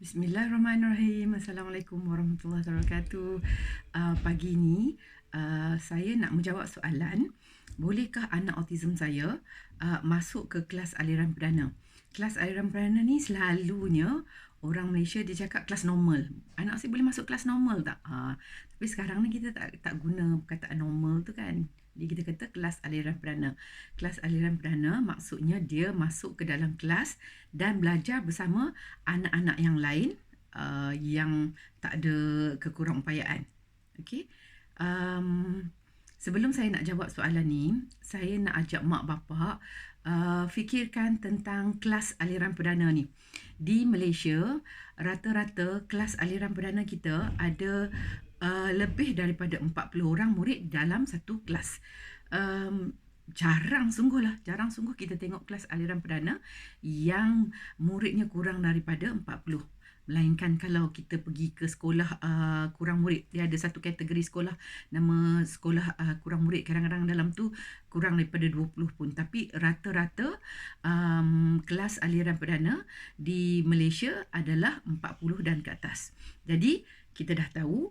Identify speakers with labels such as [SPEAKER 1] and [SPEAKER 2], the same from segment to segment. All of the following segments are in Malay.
[SPEAKER 1] Bismillahirrahmanirrahim. Assalamualaikum warahmatullahi wabarakatuh. Pagi ni saya nak menjawab soalan, bolehkah anak autism saya masuk ke kelas aliran perdana? Kelas aliran perdana ni selalunya orang Malaysia dia cakap kelas normal. Anak saya boleh masuk kelas normal tak? Tapi sekarang ni kita tak guna perkataan normal tu kan. Jadi kita kata kelas aliran perdana. Kelas aliran perdana maksudnya dia masuk ke dalam kelas dan belajar bersama anak-anak yang lain yang tak ada kekurang upayaan. Okey. Sebelum saya nak jawab soalan ni, saya nak ajak mak bapak fikirkan tentang kelas aliran perdana ni. Di Malaysia, rata-rata kelas aliran perdana kita ada lebih daripada 40 orang murid dalam satu kelas. Jarang sungguh kita tengok kelas aliran perdana yang muridnya kurang daripada 40. Melainkan kalau kita pergi ke sekolah kurang murid, dia ada satu kategori sekolah, nama sekolah kurang murid, kadang-kadang dalam tu kurang daripada 20 pun. Tapi rata-rata kelas aliran perdana di Malaysia adalah 40 dan ke atas. Jadi kita dah tahu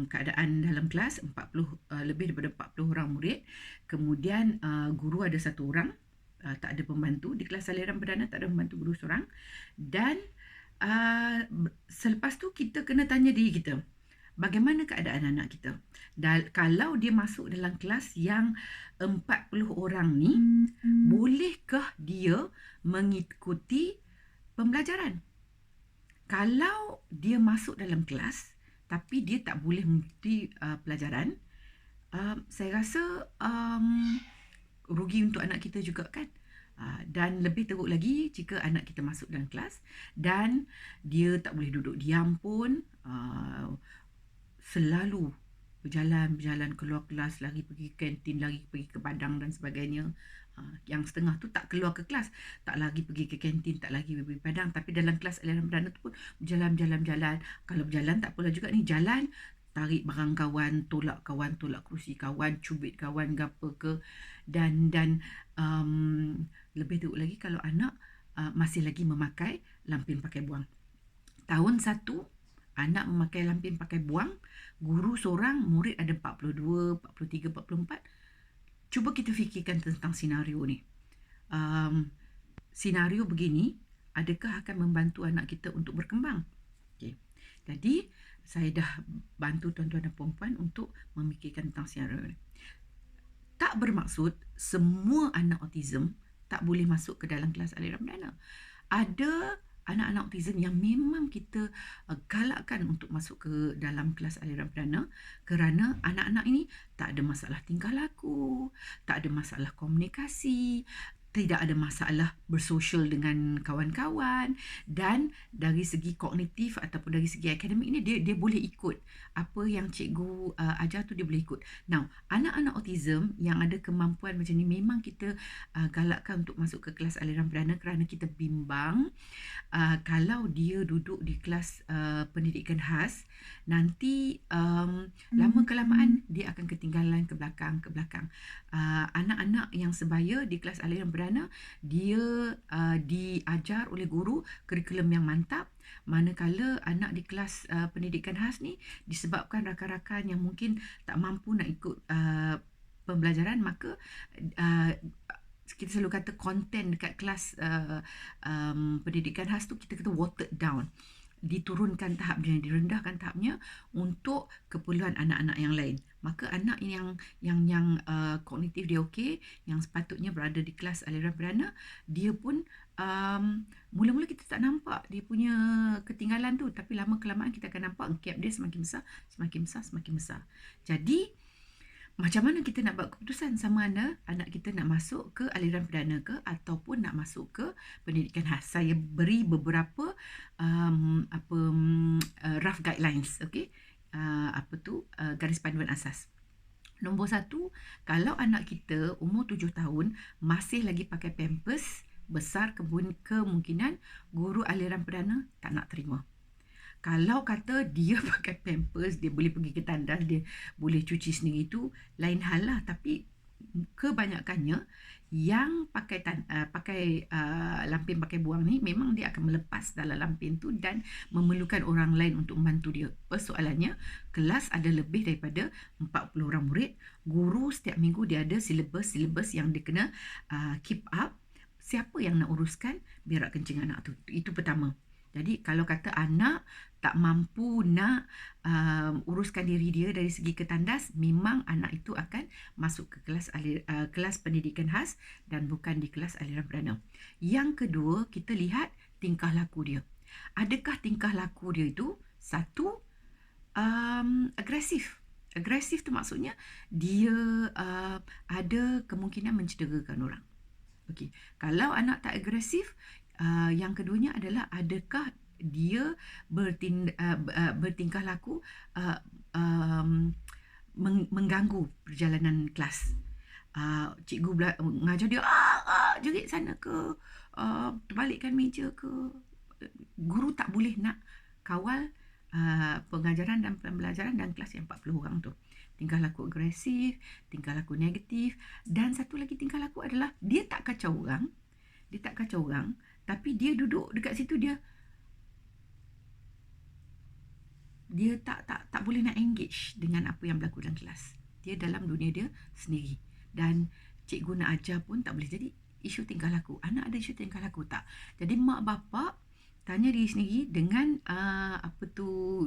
[SPEAKER 1] keadaan dalam kelas 40 lebih daripada 40 orang murid. Kemudian guru ada satu orang, tak ada pembantu. Di kelas aliran perdana tak ada pembantu guru seorang. Dan selepas tu kita kena tanya diri kita, bagaimana keadaan anak kita? Dan kalau dia masuk dalam kelas yang 40 orang ni, bolehkah dia mengikuti pembelajaran? Kalau dia masuk dalam kelas tapi dia tak boleh mengikuti pelajaran, saya rasa rugi untuk anak kita juga kan. Dan lebih teruk lagi jika anak kita masuk dalam kelas dan dia tak boleh duduk diam pun, selalu berjalan keluar kelas, lagi pergi kantin, lagi pergi ke padang dan sebagainya. Yang setengah tu tak keluar ke kelas, tak lagi pergi ke kantin, tak lagi pergi padang, tapi dalam kelas aliran perdana tu pun berjalan. Kalau berjalan tak apalah juga ni, jalan tarik barang kawan, tolak kerusi kawan, cubit kawan apa ke. Dan lebih teruk lagi kalau anak masih lagi memakai lampin pakai buang. Tahun 1 anak memakai lampin pakai buang, guru seorang, murid ada 42, 43, 44. Cuba kita fikirkan tentang senario ni. Senario begini, adakah akan membantu anak kita untuk berkembang? Okay. Jadi, saya dah bantu tuan-tuan dan puan-puan untuk memikirkan tentang senario ni. Tak bermaksud semua anak autism tak boleh masuk ke dalam kelas aliran perdana. Ada anak-anak autism yang memang kita galakkan untuk masuk ke dalam kelas aliran perdana kerana anak-anak ini tak ada masalah tingkah laku, tak ada masalah komunikasi, tidak ada masalah bersosial dengan kawan-kawan, dan dari segi kognitif ataupun dari segi akademik ini dia boleh ikut apa yang cikgu ajar tu, dia boleh ikut. Now, anak-anak autism yang ada kemampuan macam ni memang kita galakkan untuk masuk ke kelas aliran perdana kerana kita bimbang kalau dia duduk di kelas pendidikan khas, nanti lama kelamaan dia akan ketinggalan ke belakang. Anak-anak yang sebaya di kelas aliran perdana, dia diajar oleh guru kurikulum yang mantap, manakala anak di kelas pendidikan khas ni disebabkan rakan-rakan yang mungkin tak mampu nak ikut pembelajaran, maka kita selalu kata konten dekat kelas pendidikan khas tu kita kata watered down, diturunkan tahapnya, direndahkan tahapnya untuk keperluan anak-anak yang lain. Maka anak yang kognitif dia okey, yang sepatutnya berada di kelas aliran perdana, dia pun mula-mula kita tak nampak dia punya ketinggalan tu, tapi lama kelamaan kita akan nampak gap dia semakin besar. Jadi macam mana kita nak buat keputusan sama ada anak kita nak masuk ke aliran perdana ke ataupun nak masuk ke pendidikan khas? Saya beri beberapa rough guidelines, okey? Garis panduan asas. Nombor 1, kalau anak kita umur 7 tahun masih lagi pakai pampers, besar kemungkinan guru aliran perdana tak nak terima. Kalau kata dia pakai pampers, dia boleh pergi ke tandas, dia boleh cuci sendiri, tu lain hal lah. Tapi kebanyakannya yang pakai lampin pakai buang ni memang dia akan melepas dalam lampin tu dan memerlukan orang lain untuk membantu dia. Persoalannya, kelas ada lebih daripada 40 orang murid. Guru setiap minggu dia ada silibus yang dia kena keep up. Siapa yang nak uruskan berak kencing anak tu? Itu pertama. Jadi kalau kata anak tak mampu nak uruskan diri dia dari segi ketandas, memang anak itu akan masuk ke kelas pendidikan khas dan bukan di kelas aliran perdana. Yang kedua, kita lihat tingkah laku dia. Adakah tingkah laku dia itu satu agresif? Agresif tu maksudnya dia ada kemungkinan mencederakan orang. Okey, kalau anak tak agresif, yang keduanya adalah adakah dia bertingkah laku mengganggu perjalanan kelas. Cikgu mengajar dia jerit sana ke, terbalikkan meja ke. Guru tak boleh nak kawal pengajaran dan pembelajaran dalam kelas yang 40 orang tu. Tingkah laku agresif, tingkah laku negatif, dan satu lagi tingkah laku adalah dia tak kacau orang. Dia tak kacau orang, tapi dia duduk dekat situ, dia tak boleh nak engage dengan apa yang berlaku dalam kelas. Dia dalam dunia dia sendiri. Dan cikgu nak ajar pun tak boleh. Jadi isu tingkah laku. Anak ada isu tingkah laku tak? Jadi mak bapak tanya diri sendiri dengan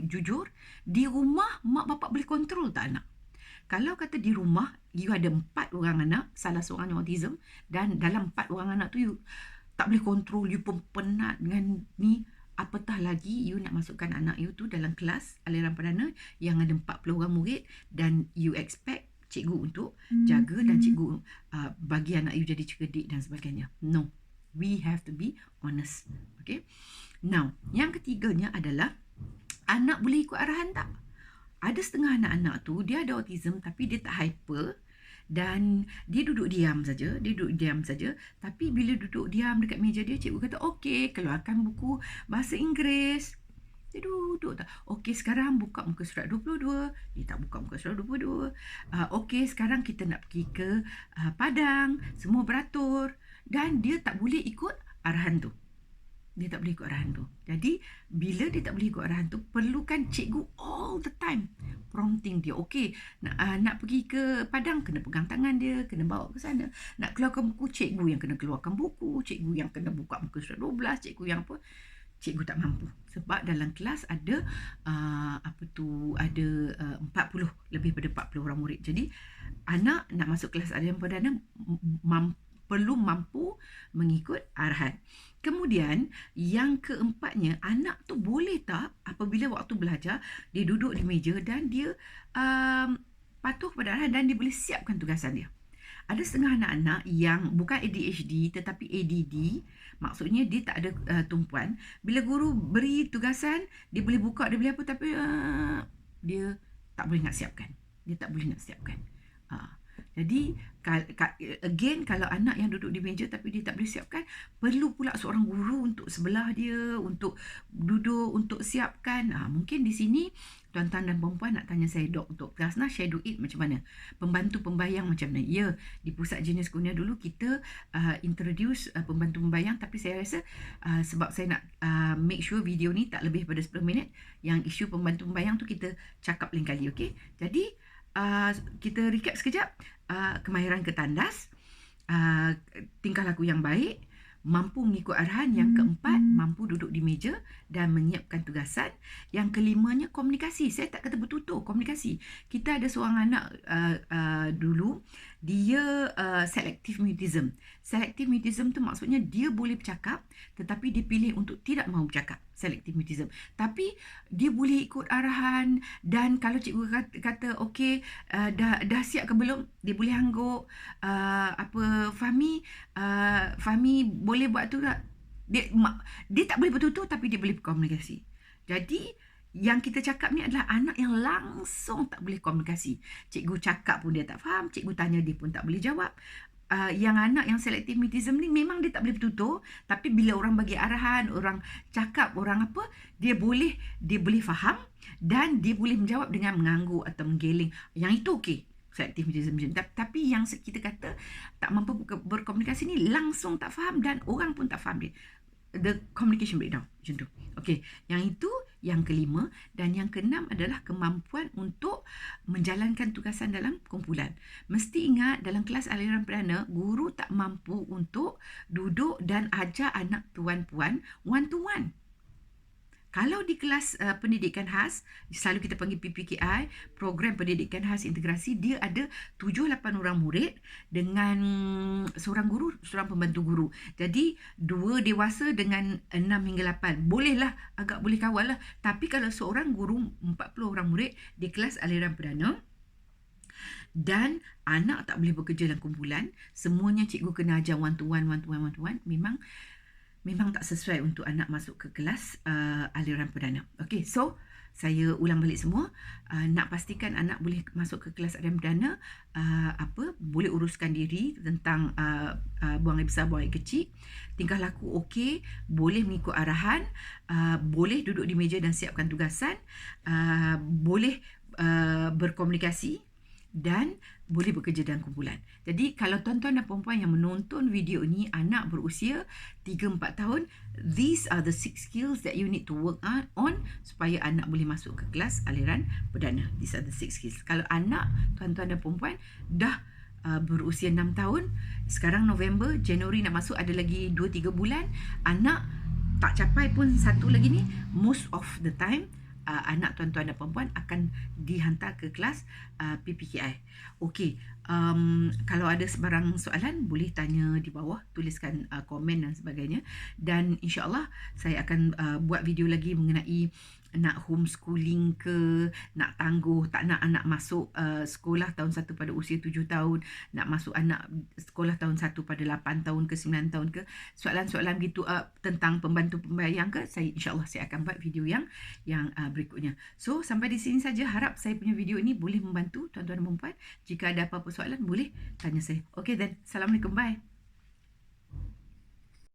[SPEAKER 1] jujur, di rumah mak bapak boleh kontrol tak anak? Kalau kata di rumah you ada 4 orang anak, salah seorangnya autism, dan dalam 4 orang anak tu you tak boleh kontrol, you pun penat dengan ni, apatah lagi you nak masukkan anak you tu dalam kelas aliran perdana yang ada 40 orang murid dan you expect cikgu untuk jaga dan cikgu bagi anak you jadi cerdik dan sebagainya. No, we have to be honest. Okay. Now, yang ketiganya adalah anak boleh ikut arahan tak? Ada setengah anak-anak tu dia ada autism tapi dia tak hyper dan dia duduk diam saja, tapi bila duduk diam dekat meja dia, cikgu kata okey, keluarkan buku bahasa Inggeris. Dia duduk tak. Okey, sekarang buka muka surat 22. Dia tak buka muka surat 22. Okey, sekarang kita nak pergi ke Padang. Semua beratur. Dan dia tak boleh ikut arahan tu. Jadi, bila dia tak boleh ikut arahan tu, perlukan cikgu all the time prompting dia. Okey, nak pergi ke Padang, kena pegang tangan dia, kena bawa ke sana. Nak keluarkan buku, cikgu yang kena keluarkan buku, cikgu yang kena buka muka surat 12, cikgu yang apa. Cikgu tak mampu sebab dalam kelas ada ada 40, lebih pada 40 orang murid. Jadi anak nak masuk kelas aliran perdana perlu mampu mengikut arahan. Kemudian yang keempatnya, anak tu boleh tak apabila waktu belajar dia duduk di meja dan dia patuh pada arahan dan dia boleh siapkan tugasan dia. Ada setengah anak-anak yang bukan ADHD tetapi ADD, maksudnya dia tak ada tumpuan. Bila guru beri tugasan, dia boleh buka, dia boleh apa, tapi dia tak boleh nak siapkan. Jadi, again, kalau anak yang duduk di meja tapi dia tak boleh siapkan, perlu pula seorang guru untuk sebelah dia, untuk duduk, untuk siapkan. Mungkin di sini, tuan-tuan dan perempuan nak tanya saya, Dr. Prasna, Shadow It macam mana? Pembantu pembayang macam mana? Ya, di Pusat Genius Kurnia dulu kita introduce pembantu pembayang, tapi saya rasa sebab saya nak make sure video ni tak lebih pada 10 minit, yang isu pembantu pembayang tu kita cakap lain kali, okey? Jadi, kita recap sekejap. Kemahiran ketandas, tingkah laku yang baik, mampu mengikut arahan. Yang keempat, mampu duduk di meja dan menyiapkan tugasan. Yang kelimanya, komunikasi. Saya tak kata bertutur, komunikasi. Kita ada seorang anak dulu, dia selective mutism. Selective mutism tu maksudnya dia boleh bercakap tetapi dia pilih untuk tidak mahu bercakap. Selective mutism. Tapi dia boleh ikut arahan, dan kalau cikgu kata okey, dah siap ke belum, dia boleh angguk. Fahmi boleh buat tu tak? Dia tak boleh bertutur tapi dia boleh berkomunikasi. Jadi yang kita cakap ni adalah anak yang langsung tak boleh komunikasi. Cikgu cakap pun dia tak faham, cikgu tanya dia pun tak boleh jawab. Yang anak yang selective mutism ni memang dia tak boleh bertutur, tapi bila orang bagi arahan, orang cakap, orang apa, dia boleh faham dan dia boleh menjawab dengan mengangguk atau menggeleng. Yang itu okey. selektif macam tapi yang kita kata tak mampu berkomunikasi ni langsung tak faham dan orang pun tak faham dia. The communication breakdown macam tu. Okey, yang itu yang kelima, dan yang keenam adalah kemampuan untuk menjalankan tugasan dalam kumpulan. Mesti ingat dalam kelas aliran perdana, guru tak mampu untuk duduk dan ajar anak tuan-puan one to one. Kalau di kelas pendidikan khas, selalu kita panggil PPKI, program pendidikan khas integrasi, dia ada 7-8 orang murid dengan seorang guru, seorang pembantu guru. Jadi 2 dewasa dengan 6 hingga 8. Bolehlah, agak boleh kawal lah. Tapi kalau seorang guru 40 orang murid di kelas aliran perdana, dan anak tak boleh bekerja dalam kumpulan, semuanya cikgu kena ajar one to one, memang tak sesuai untuk anak masuk ke kelas aliran perdana. Okey, so saya ulang balik semua. Nak pastikan anak boleh masuk ke kelas aliran perdana, boleh uruskan diri tentang buang air besar, buang air kecil, tingkah laku okey, boleh mengikut arahan, boleh duduk di meja dan siapkan tugasan, boleh berkomunikasi, dan boleh bekerja dalam kumpulan. Jadi kalau tuan-tuan dan puan-puan yang menonton video ini anak berusia 3-4 tahun, these are the 6 skills that you need to work on supaya anak boleh masuk ke kelas aliran perdana. These are the 6 skills. Kalau anak tuan-tuan dan puan-puan dah berusia 6 tahun, sekarang November, Januari nak masuk, ada lagi 2-3 bulan, anak tak capai pun satu lagi ni, most of the time anak tuan-tuan dan puan-puan akan dihantar ke kelas PPKI. Okey, kalau ada sebarang soalan boleh tanya di bawah, tuliskan komen dan sebagainya, dan insya-Allah saya akan buat video lagi mengenai nak homeschooling ke, nak tangguh, tak nak anak masuk sekolah tahun 1 pada usia 7 tahun, nak masuk anak sekolah tahun 1 pada 8 tahun ke 9 tahun ke, soalan-soalan gitu tentang pembantu pembayang ke, insya-Allah saya akan buat video yang berikutnya. So sampai di sini saja, harap saya punya video ini boleh membantu tuan-tuan dan puan-puan. Jika ada apa-apa soalan boleh tanya saya. Okey then, Assalamualaikum, bye.